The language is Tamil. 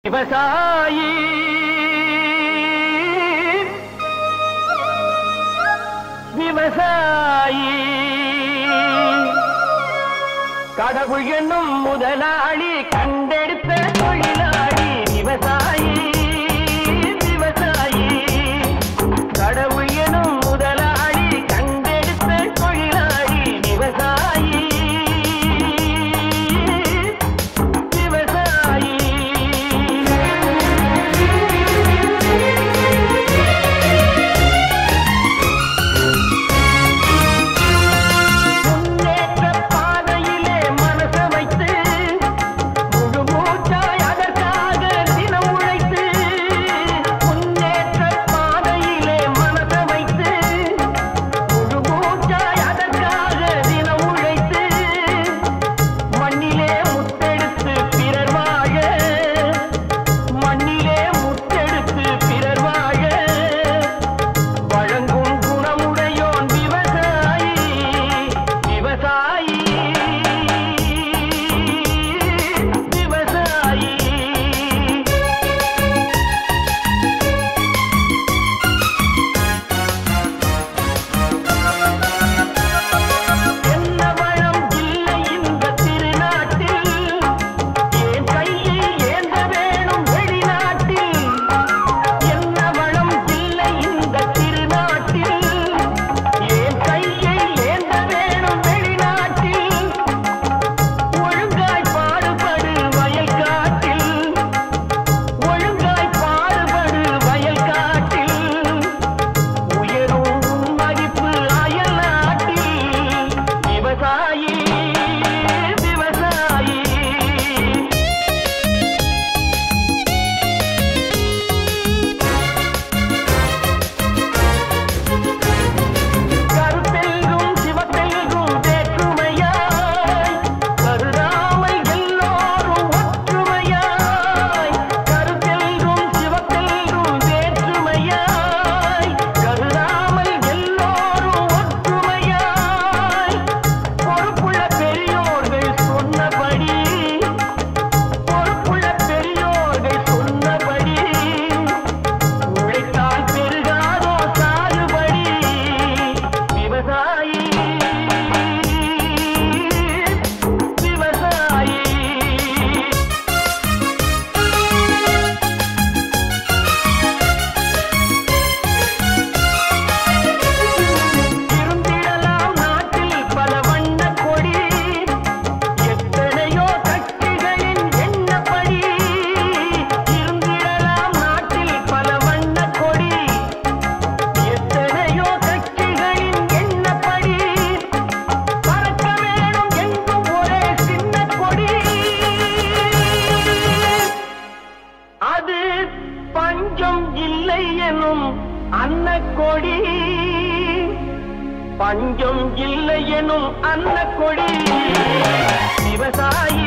விவசாயி விவசாயி கடவுள் என்னும் முதலாளி கண்டெடுத்த தொழிலாளி விவசாயி விவசாயி கடவுள் எனும் முதலாளி கண்டெடுத்த தொழிலாளி விவசாயி விவசாயி முன்னேற்ற பாதையிலே மனச வைத்து முழு மூச்சாய் அதற்காக தினம் உழைத்து முன்னேற்ற பாதையிலே மனச வைத்து முழு மூச்சாய் அதற்காக தினம் உழைத்து மண்ணிலே முத்தெடுத்து பிறர் வாழ மண்ணிலே முத்தெடுத்து பிறர் வாழ வழங்கும் குணமுடையோன் விவசாயி விவசாயி விவசாயி என்ன வளம் இல்லை இந்த திருநாட்டில் என் கையை ஏந்த வேணும் வெளிநாட்டில் என்ன வளம் இல்லை இந்த திருநாட்டில் என் கையை ஏந்த வேணும் வெளிநாட்டில் ஒழுங்காய் பாடுபடு வயல் காட்டில் ஒழுங்காய் பாடுபடு வயல் காட்டில் உயரும் மதிப்பு அயல் நாட்டில் விவசாயி விவசாயி கருத்தெல்கும் சிவத்தெல்கும் வேற்றுமையாய் கருதாமல் எல்லோரும் ஒற்றுமையாய் கருத்தெல்கும் சிவத்தெல்கும் வேற்றுமையாய் கருதாமல் எல்லோரும் ஒற்றுமையாய் பொறுப்புள்ள பெரியோர்கள் சொன்னபடி பொறுப்புள்ள பெரியோர்கள் சொன்னபடி உழைத்தால் பெருகாதோ சாகுபடி விவசாயி விவசாயி இருந்திடலாம் நாட்டில் பல வண்ண கொடி எத்தனையோ கட்சிகளின் எண்ணப்படி இருந்திடலாம் நாட்டில் பல வண்ண கொடி எத்தனையோ கட்சிகளின் எண்ணப்படி பறக்க வேணும் எங்கும் ஒரே சின்ன கொடி அது பஞ்சம் இல்லை எனும் அன்னக்கொடி பஞ்சம் இல்லை எனும் அன்னக்கொடி விவசாயி